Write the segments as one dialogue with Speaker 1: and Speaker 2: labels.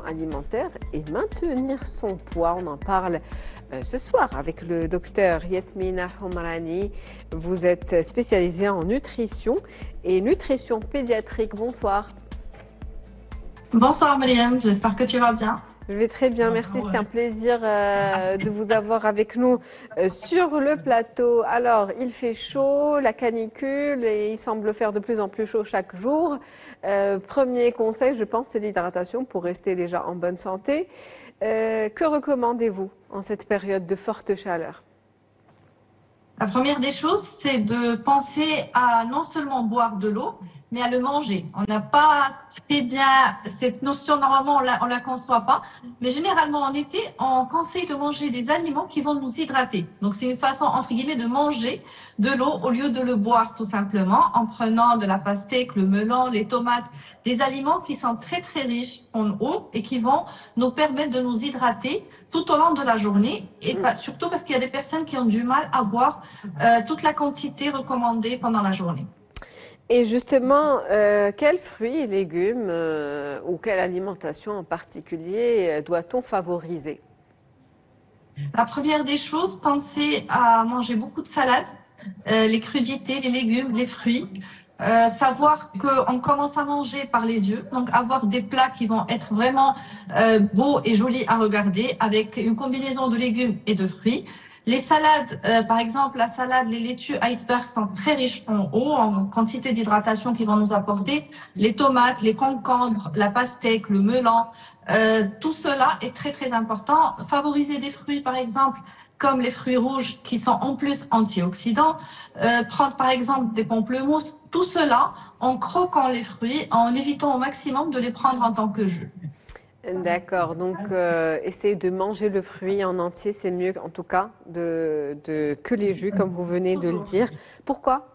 Speaker 1: alimentaire et maintenir son poids. On en parle ce soir avec le docteur Yasmina Homrani. Vous êtes spécialisée en nutrition et nutrition pédiatrique. Bonsoir.
Speaker 2: Bonsoir Mariam, j'espère que tu vas bien.
Speaker 1: Je vais très bien, merci. C'était un plaisir de vous avoir avec nous sur le plateau. Alors, il fait chaud, la canicule, et il semble faire de plus en plus chaud chaque jour. Premier conseil, je pense, c'est l'hydratation pour rester déjà en bonne santé. Que recommandez-vous en cette période de forte chaleur?
Speaker 2: La première des choses, c'est de penser à non seulement boire de l'eau, mais à le manger. On n'a pas très bien cette notion, normalement on la conçoit pas, mais généralement en été, on conseille de manger des aliments qui vont nous hydrater. Donc c'est une façon, entre guillemets, de manger de l'eau au lieu de le boire tout simplement, en prenant de la pastèque, le melon, les tomates, des aliments qui sont très très riches en eau et qui vont nous permettre de nous hydrater tout au long de la journée, et surtout parce qu'il y a des personnes qui ont du mal à boire toute la quantité recommandée pendant la journée.
Speaker 1: Et justement, quels fruits et légumes ou quelle alimentation en particulier doit-on favoriser?
Speaker 2: La première des choses, pensez à manger beaucoup de salades, les crudités, les légumes, les fruits. Savoir qu'on commence à manger par les yeux, donc avoir des plats qui vont être vraiment beaux et jolis à regarder avec une combinaison de légumes et de fruits. Les salades, par exemple, la salade, les laitues iceberg sont très riches en eau, en quantité d'hydratation qu'ils vont nous apporter. Les tomates, les concombres, la pastèque, le melon, tout cela est très très important. Favoriser des fruits, par exemple, comme les fruits rouges qui sont en plus antioxydants. Prendre par exemple des pamplemousses. Tout cela en croquant les fruits, en évitant au maximum de les prendre en tant que jus.
Speaker 1: D'accord, donc essayer de manger le fruit en entier, c'est mieux en tout cas que les jus, comme vous venez de le dire. Pourquoi?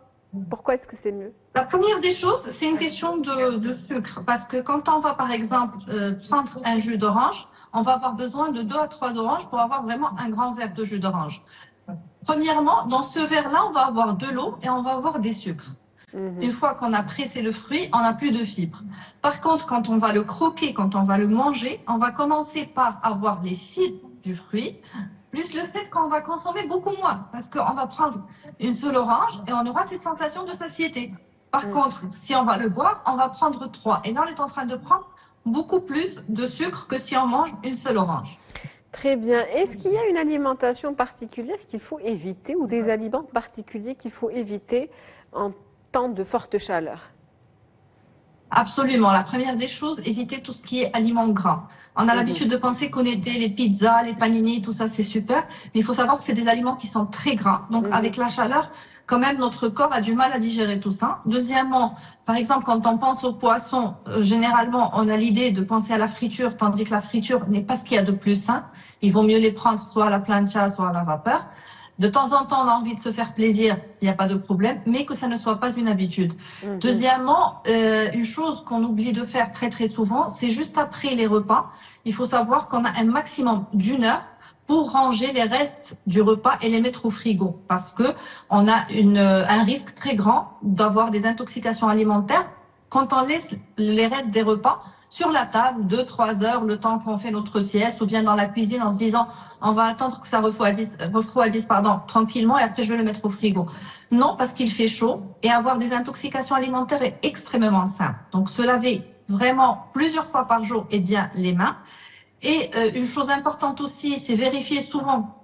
Speaker 1: Pourquoi est-ce que c'est mieux?
Speaker 2: La première des choses, c'est une question de sucre. Parce que quand on va, par exemple, prendre un jus d'orange, on va avoir besoin de 2 à 3 oranges pour avoir vraiment un grand verre de jus d'orange. Premièrement, dans ce verre-là, on va avoir de l'eau et on va avoir des sucres. Une fois qu'on a pressé le fruit, on n'a plus de fibres. Par contre, quand on va le croquer, quand on va le manger, on va commencer par avoir les fibres du fruit, plus le fait qu'on va consommer beaucoup moins, parce qu'on va prendre une seule orange et on aura cette sensation de satiété. Par contre, si on va le boire, on va prendre 3. Et là, on est en train de prendre beaucoup plus de sucre que si on mange une seule orange.
Speaker 1: Très bien. Est-ce qu'il y a une alimentation particulière qu'il faut éviter ou des aliments particuliers qu'il faut éviter en temps de forte chaleur?
Speaker 2: Absolument. La première des choses, éviter tout ce qui est aliments gras. On a l'habitude de penser qu'on était les pizzas, les panini, tout ça, c'est super. Mais il faut savoir que c'est des aliments qui sont très gras. Donc, avec la chaleur, quand même, notre corps a du mal à digérer tout ça. Deuxièmement, par exemple, quand on pense aux poissons, généralement, on a l'idée de penser à la friture, tandis que la friture n'est pas ce qu'il y a de plus sain. Il vaut mieux les prendre soit à la plancha, soit à la vapeur. De temps en temps, on a envie de se faire plaisir, il n'y a pas de problème, mais que ça ne soit pas une habitude. Deuxièmement, une chose qu'on oublie de faire très très souvent, c'est juste après les repas, il faut savoir qu'on a un maximum d'1 heure pour ranger les restes du repas et les mettre au frigo, parce que on a un risque très grand d'avoir des intoxications alimentaires quand on laisse les restes des repas sur la table 2-3 heures, le temps qu'on fait notre sieste, ou bien dans la cuisine en se disant on va attendre que ça refroidisse tranquillement et après je vais le mettre au frigo. Non, parce qu'il fait chaud et avoir des intoxications alimentaires est extrêmement simple. Donc se laver vraiment plusieurs fois par jour et bien les mains. Et une chose importante aussi, c'est vérifier souvent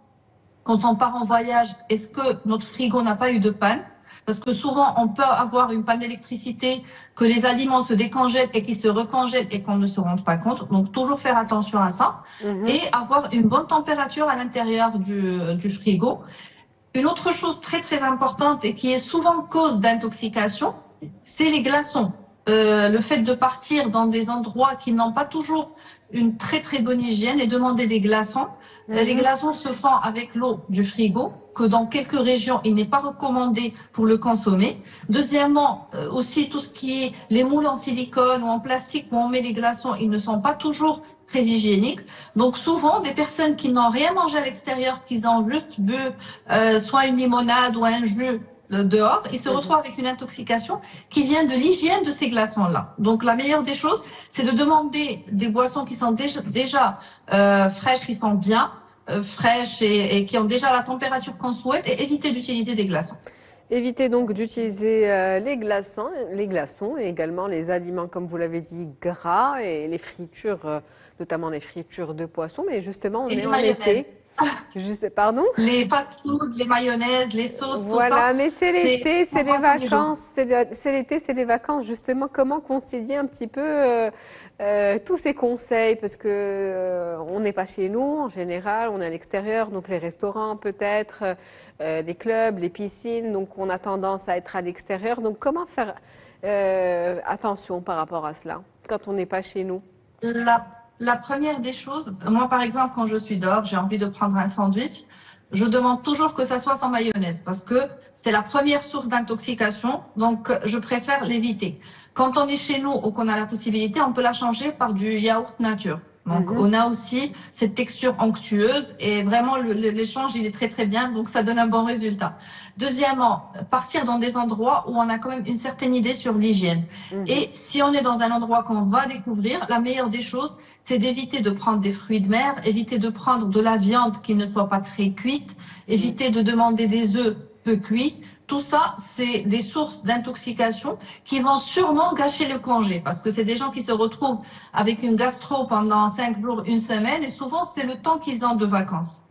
Speaker 2: quand on part en voyage, est-ce que notre frigo n'a pas eu de panne? Parce que souvent, on peut avoir une panne d'électricité, que les aliments se décongèlent et qu'ils se recongèlent et qu'on ne se rende pas compte. Donc, toujours faire attention à ça et avoir une bonne température à l'intérieur du frigo. Une autre chose très, très importante et qui est souvent cause d'intoxication, c'est les glaçons. Le fait de partir dans des endroits qui n'ont pas toujours une très très bonne hygiène et demander des glaçons. Les glaçons se font avec l'eau du frigo, que dans quelques régions, il n'est pas recommandé pour le consommer. Deuxièmement, aussi tout ce qui est les moules en silicone ou en plastique où on met les glaçons, ils ne sont pas toujours très hygiéniques. Donc souvent, des personnes qui n'ont rien mangé à l'extérieur, qui ont juste bu soit une limonade ou un jus dehors, il se retrouve avec une intoxication qui vient de l'hygiène de ces glaçons-là. Donc la meilleure des choses, c'est de demander des boissons qui sont déjà fraîches, qui sont bien fraîches et qui ont déjà la température qu'on souhaite et éviter d'utiliser des glaçons.
Speaker 1: Évitez donc d'utiliser les glaçons et également les aliments, comme vous l'avez dit, gras et les fritures, notamment les fritures de poisson. Mais justement, on
Speaker 2: Et
Speaker 1: est
Speaker 2: les
Speaker 1: en
Speaker 2: mayonnaises.
Speaker 1: été. Pardon?
Speaker 2: Les fast-foods, les mayonnaises, les sauces, tout ça,
Speaker 1: Voilà, mais c'est
Speaker 2: c'est
Speaker 1: l'été, c'est les
Speaker 2: pas tous les jours.
Speaker 1: vacances, c'est l'été, c'est les vacances. Justement, comment concilier un petit peu tous ces conseils? Parce que on n'est pas chez nous en général, on est à l'extérieur, donc les restaurants peut-être, les clubs, les piscines, donc on a tendance à être à l'extérieur. Donc comment faire attention par rapport à cela quand on n'est pas chez nous?
Speaker 2: La première des choses, moi par exemple, quand je suis dehors, j'ai envie de prendre un sandwich, je demande toujours que ça soit sans mayonnaise parce que c'est la première source d'intoxication, donc je préfère l'éviter. Quand on est chez nous ou qu'on a la possibilité, on peut la changer par du yaourt nature. Donc on a aussi cette texture onctueuse et vraiment l'échange il est très très bien, donc ça donne un bon résultat. Deuxièmement, partir dans des endroits où on a quand même une certaine idée sur l'hygiène. Et si on est dans un endroit qu'on va découvrir, la meilleure des choses, c'est d'éviter de prendre des fruits de mer, éviter de prendre de la viande qui ne soit pas très cuite, éviter de demander des œufs peu cuits. Tout ça, c'est des sources d'intoxication qui vont sûrement gâcher le congé parce que c'est des gens qui se retrouvent avec une gastro pendant 5 jours, une semaine et souvent c'est le temps qu'ils ont de vacances.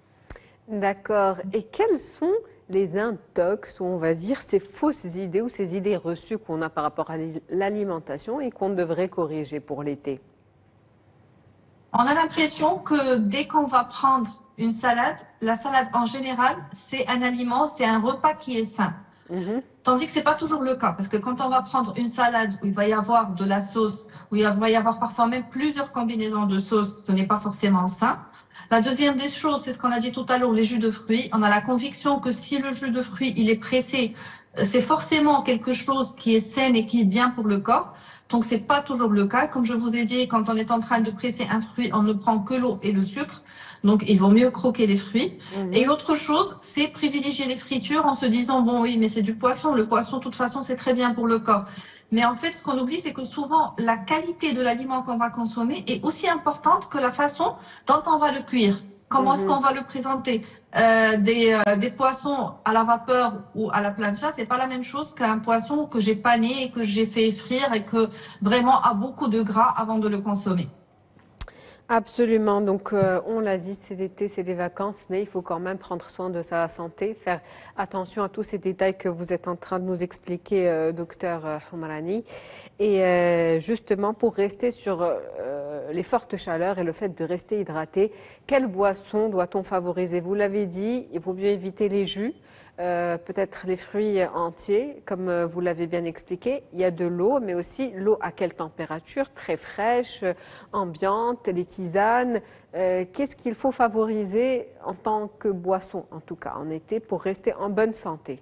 Speaker 1: D'accord. Et quels sont les intox, ou on va dire ces fausses idées ou ces idées reçues qu'on a par rapport à l'alimentation et qu'on devrait corriger pour l'été?
Speaker 2: On a l'impression que dès qu'on va prendre une salade, la salade en général, c'est un aliment, c'est un repas qui est sain. Tandis que c'est pas toujours le cas, parce que quand on va prendre une salade où il va y avoir de la sauce, où il va y avoir parfois même plusieurs combinaisons de sauces, ce n'est pas forcément sain. La deuxième des choses, c'est ce qu'on a dit tout à l'heure, les jus de fruits. On a la conviction que si le jus de fruits, il est pressé, c'est forcément quelque chose qui est sain et qui est bien pour le corps. Donc, c'est pas toujours le cas. Comme je vous ai dit, quand on est en train de presser un fruit, on ne prend que l'eau et le sucre. Donc, il vaut mieux croquer les fruits. Et l'autre chose, c'est privilégier les fritures en se disant, bon, oui, mais c'est du poisson. Le poisson, de toute façon, c'est très bien pour le corps. Mais en fait, ce qu'on oublie, c'est que souvent, la qualité de l'aliment qu'on va consommer est aussi importante que la façon dont on va le cuire. Comment est-ce qu'on va le présenter? Des poissons à la vapeur ou à la plancha, c'est pas la même chose qu'un poisson que j'ai pané et que j'ai fait frire et que vraiment a beaucoup de gras avant de le consommer.
Speaker 1: Absolument. Donc, on l'a dit, c'est l'été, c'est les vacances, mais il faut quand même prendre soin de sa santé, faire attention à tous ces détails que vous êtes en train de nous expliquer, docteur Homarani. Et justement, pour rester sur les fortes chaleurs et le fait de rester hydraté, quelle boisson doit-on favoriser? Vous l'avez dit, il vaut mieux éviter les jus. Peut-être les fruits entiers, comme vous l'avez bien expliqué. Il y a de l'eau, mais aussi l'eau à quelle température? Très fraîche, ambiante, les tisanes. Qu'est-ce qu'il faut favoriser en tant que boisson, en tout cas en été, pour rester en bonne santé?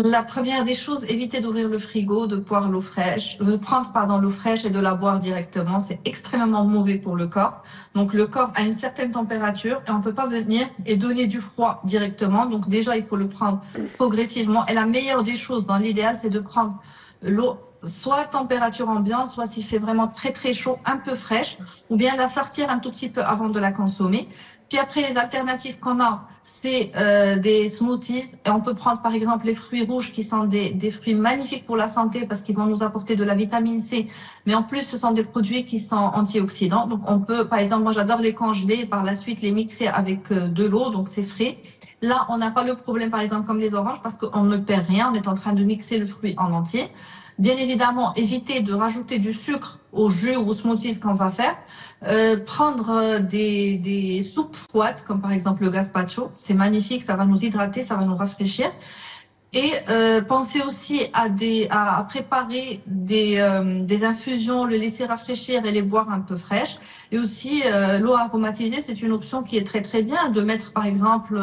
Speaker 2: La première des choses, éviter d'ouvrir le frigo, de boire l'eau fraîche, de prendre pardon l'eau fraîche et de la boire directement. C'est extrêmement mauvais pour le corps. Donc le corps a une certaine température et on peut pas venir et donner du froid directement. Donc déjà il faut le prendre progressivement. Et la meilleure des choses, dans l'idéal, c'est de prendre l'eau soit température ambiante, soit s'il fait vraiment très très chaud, un peu fraîche, ou bien la sortir un tout petit peu avant de la consommer. Puis après, les alternatives qu'on a, c'est des smoothies. Et on peut prendre par exemple les fruits rouges qui sont des fruits magnifiques pour la santé parce qu'ils vont nous apporter de la vitamine C. Mais en plus, ce sont des produits qui sont antioxydants. Donc on peut, par exemple, moi j'adore les congeler et par la suite les mixer avec de l'eau, donc c'est frais. Là, on n'a pas le problème, par exemple, comme les oranges, parce qu'on ne perd rien. On est en train de mixer le fruit en entier. Bien évidemment, éviter de rajouter du sucre au jus ou aux smoothies qu'on va faire. Prendre des soupes froides, comme par exemple le gazpacho. C'est magnifique, ça va nous hydrater, ça va nous rafraîchir. Et penser aussi à préparer des infusions, le laisser rafraîchir et les boire un peu fraîches. Et aussi, l'eau aromatisée, c'est une option qui est très très bien. De mettre par exemple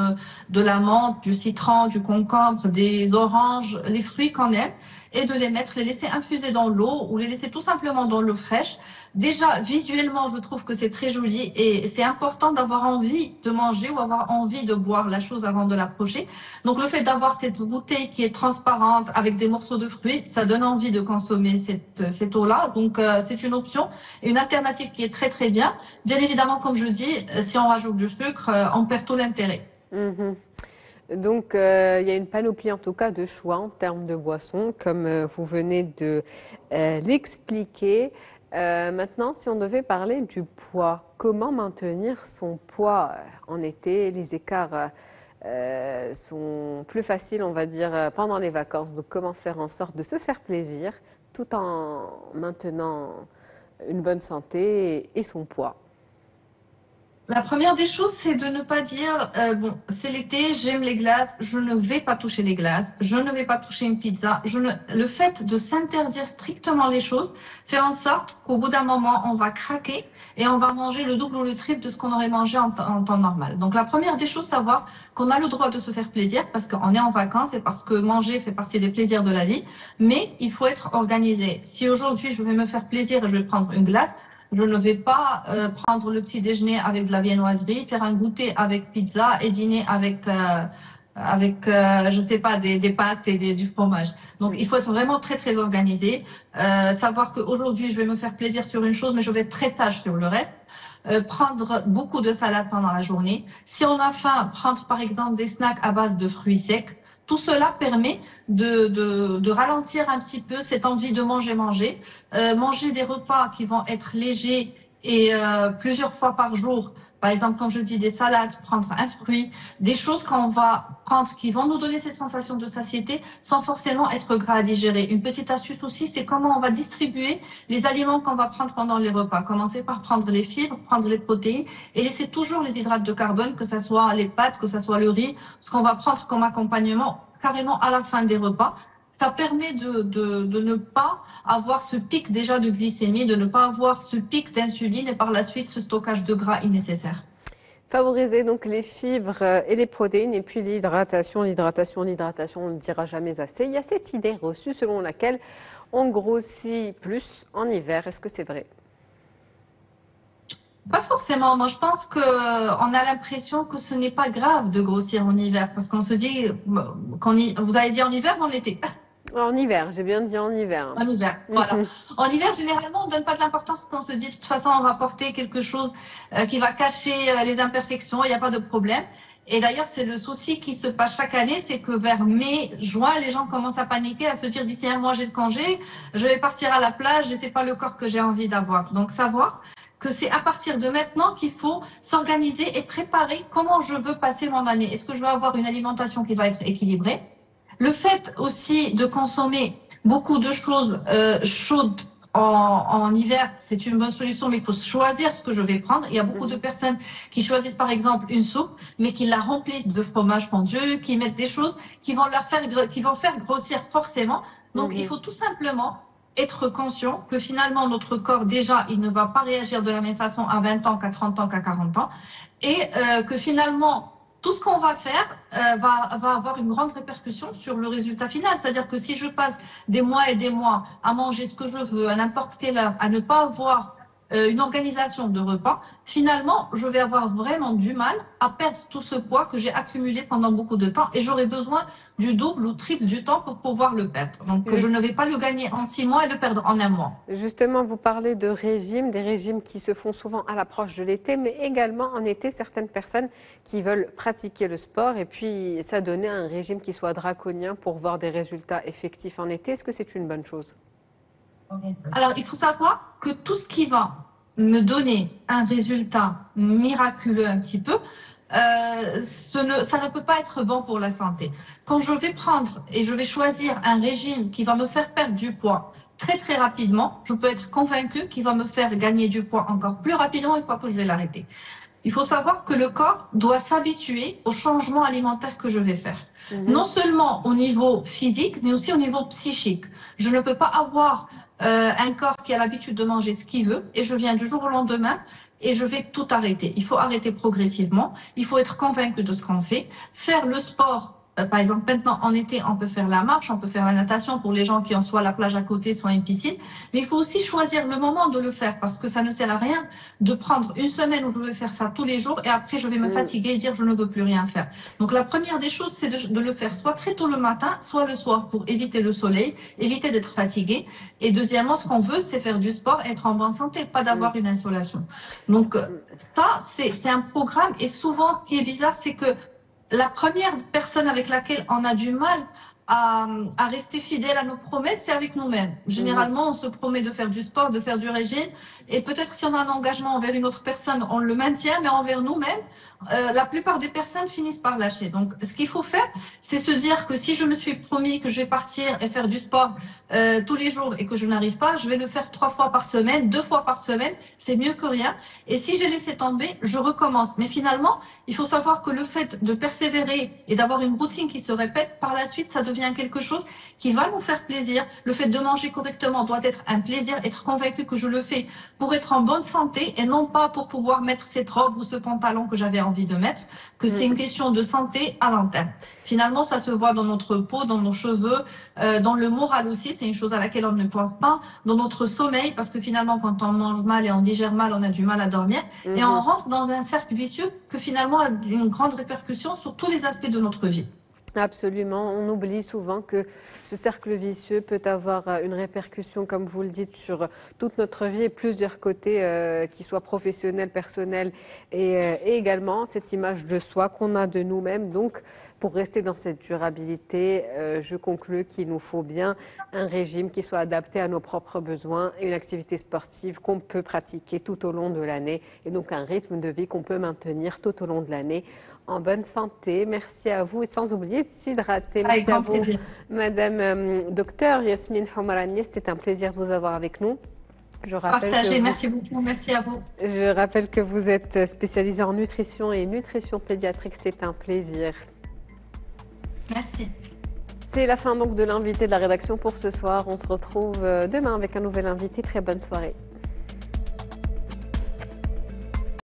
Speaker 2: de la menthe, du citron, du concombre, des oranges, les fruits qu'on aime. et de les mettre, les laisser infuser dans l'eau ou les laisser tout simplement dans l'eau fraîche. Déjà, visuellement, je trouve que c'est très joli et c'est important d'avoir envie de manger ou avoir envie de boire la chose avant de l'approcher. Donc, le fait d'avoir cette bouteille qui est transparente avec des morceaux de fruits, ça donne envie de consommer cette eau-là. Donc, c'est une option et une alternative qui est très, très bien. Bien évidemment, comme je dis, si on rajoute du sucre, on perd tout l'intérêt.
Speaker 1: Mhm. Donc, il y a une panoplie en tout cas de choix en termes de boissons, comme vous venez de l'expliquer. Maintenant, si on devait parler du poids, comment maintenir son poids en été? Les écarts sont plus faciles, on va dire, pendant les vacances. Donc, comment faire en sorte de se faire plaisir tout en maintenant une bonne santé et son poids?
Speaker 2: La première des choses, c'est de ne pas dire bon, c'est l'été, j'aime les glaces, je ne vais pas toucher les glaces, je ne vais pas toucher une pizza. Le fait de s'interdire strictement les choses fait en sorte qu'au bout d'un moment, on va craquer et on va manger le double ou le triple de ce qu'on aurait mangé en temps normal. Donc la première des choses, savoir qu'on a le droit de se faire plaisir parce qu'on est en vacances et parce que manger fait partie des plaisirs de la vie, mais il faut être organisé. Si aujourd'hui je vais me faire plaisir et je vais prendre une glace, je ne vais pas prendre le petit déjeuner avec de la viennoiserie, faire un goûter avec pizza et dîner avec je sais pas, des pâtes et du fromage. Donc, il faut être vraiment très, très organisé. Savoir qu'aujourd'hui, je vais me faire plaisir sur une chose, mais je vais être très sage sur le reste. Prendre beaucoup de salade pendant la journée. Si on a faim, prendre par exemple des snacks à base de fruits secs. Tout cela permet de ralentir un petit peu cette envie de manger. Manger des repas qui vont être légers et plusieurs fois par jour. Par exemple, quand je dis des salades, prendre un fruit, des choses qu'on va prendre qui vont nous donner ces sensations de satiété sans forcément être gras à digérer. Une petite astuce aussi, c'est comment on va distribuer les aliments qu'on va prendre pendant les repas. Commencer par prendre les fibres, prendre les protéines et laisser toujours les hydrates de carbone, que ce soit les pâtes, que ce soit le riz, ce qu'on va prendre comme accompagnement carrément à la fin des repas. Ça permet de ne pas avoir ce pic déjà de glycémie, de ne pas avoir ce pic d'insuline et par la suite ce stockage de gras innécessaire.
Speaker 1: Favoriser donc les fibres et les protéines et puis l'hydratation, on ne le dira jamais assez. Il y a cette idée reçue selon laquelle on grossit plus en hiver. Est-ce que c'est vrai?
Speaker 2: Pas forcément. Moi, je pense que on a l'impression que ce n'est pas grave de grossir en hiver parce qu'on se dit, vous avez dit en hiver ou en été?
Speaker 1: En hiver, j'ai bien dit en hiver.
Speaker 2: En hiver, voilà. En hiver, généralement, on ne donne pas de l'importance parce qu'on se dit, de toute façon, on va porter quelque chose qui va cacher les imperfections, il n'y a pas de problème. Et d'ailleurs, c'est le souci qui se passe chaque année, c'est que vers mai, juin, les gens commencent à paniquer, à se dire d'ici un mois, j'ai le congé, je vais partir à la plage et c'est pas le corps que j'ai envie d'avoir. Donc, savoir que c'est à partir de maintenant qu'il faut s'organiser et préparer comment je veux passer mon année. Est-ce que je veux avoir une alimentation qui va être équilibrée? Le fait aussi de consommer beaucoup de choses chaudes en hiver, c'est une bonne solution, mais il faut choisir ce que je vais prendre. Il y a beaucoup de personnes qui choisissent par exemple une soupe, mais qui la remplissent de fromage fondu, qui mettent des choses qui vont faire grossir forcément. Donc il faut tout simplement être conscient que finalement notre corps déjà il ne va pas réagir de la même façon à 20 ans qu'à 30 ans qu'à 40 ans et que finalement tout ce qu'on va faire va avoir une grande répercussion sur le résultat final. C'est-à-dire que si je passe des mois et des mois à manger ce que je veux, à n'importe quelle heure, à ne pas avoir une organisation de repas, finalement, je vais avoir vraiment du mal à perdre tout ce poids que j'ai accumulé pendant beaucoup de temps et j'aurai besoin du double ou triple du temps pour pouvoir le perdre. Donc, je ne vais pas le gagner en 6 mois et le perdre en un mois.
Speaker 1: Justement, vous parlez de régimes, des régimes qui se font souvent à l'approche de l'été, mais également en été, certaines personnes qui veulent pratiquer le sport et puis s'adonner à un régime qui soit draconien pour voir des résultats effectifs en été. Est-ce que c'est une bonne chose?
Speaker 2: Alors, il faut savoir que tout ce qui va me donner un résultat miraculeux un petit peu, ça ne peut pas être bon pour la santé. Quand je vais prendre et je vais choisir un régime qui va me faire perdre du poids très très rapidement, je peux être convaincue qu'il va me faire gagner du poids encore plus rapidement une fois que je vais l'arrêter. Il faut savoir que le corps doit s'habituer au changement alimentaire que je vais faire. Non seulement au niveau physique, mais aussi au niveau psychique. Je ne peux pas avoir un corps qui a l'habitude de manger ce qu'il veut et je viens du jour au lendemain et je vais tout arrêter. Il faut arrêter progressivement. Il faut être convaincu de ce qu'on fait. Faire le sport Par exemple, maintenant, en été, on peut faire la marche, on peut faire la natation pour les gens qui ont soit la plage à côté, soit une piscine. Mais il faut aussi choisir le moment de le faire parce que ça ne sert à rien de prendre une semaine où je vais faire ça tous les jours et après je vais me fatiguer et dire je ne veux plus rien faire. Donc la première des choses, c'est de le faire soit très tôt le matin, soit le soir pour éviter le soleil, éviter d'être fatigué. Et deuxièmement, ce qu'on veut, c'est faire du sport, être en bonne santé, pas d'avoir une insolation. Donc ça, c'est un programme et souvent, ce qui est bizarre, c'est que la première personne avec laquelle on a du mal à rester fidèle à nos promesses, c'est avec nous-mêmes. Généralement, on se promet de faire du sport, de faire du régime, et peut-être si on a un engagement envers une autre personne, on le maintient, mais envers nous-mêmes, la plupart des personnes finissent par lâcher. Donc, ce qu'il faut faire, c'est se dire que si je me suis promis que je vais partir et faire du sport tous les jours et que je n'arrive pas, je vais le faire 3 fois par semaine, 2 fois par semaine, c'est mieux que rien. Et si j'ai laissé tomber, je recommence. Mais finalement, il faut savoir que le fait de persévérer et d'avoir une routine qui se répète, par la suite, ça devient quelque chose qui va nous faire plaisir. Le fait de manger correctement doit être un plaisir, être convaincu que je le fais pour être en bonne santé et non pas pour pouvoir mettre cette robe ou ce pantalon que j'avais envie de mettre, que c'est une question de santé à long terme. Finalement, ça se voit dans notre peau, dans nos cheveux, dans le moral aussi, c'est une chose à laquelle on ne pense pas, dans notre sommeil, parce que finalement, quand on mange mal et on digère mal, on a du mal à dormir, et on rentre dans un cercle vicieux que finalement a une grande répercussion sur tous les aspects de notre vie.
Speaker 1: Absolument, on oublie souvent que ce cercle vicieux peut avoir une répercussion, comme vous le dites, sur toute notre vie et plusieurs côtés, qu'ils soient professionnels, personnels et également cette image de soi qu'on a de nous-mêmes. Donc, pour rester dans cette durabilité, je conclus qu'il nous faut bien un régime qui soit adapté à nos propres besoins et une activité sportive qu'on peut pratiquer tout au long de l'année et donc un rythme de vie qu'on peut maintenir tout au long de l'année en bonne santé. Merci à vous et sans oublier de s'hydrater. Merci à vous, Madame Docteur Yasmine Homarani. C'était un plaisir de vous avoir avec nous.
Speaker 2: Merci beaucoup, merci à vous.
Speaker 1: Je rappelle que vous êtes spécialisée en nutrition et nutrition pédiatrique. C'est un plaisir.
Speaker 2: Merci.
Speaker 1: C'est la fin donc de l'invité de la rédaction pour ce soir. On se retrouve demain avec un nouvel invité. Très bonne soirée.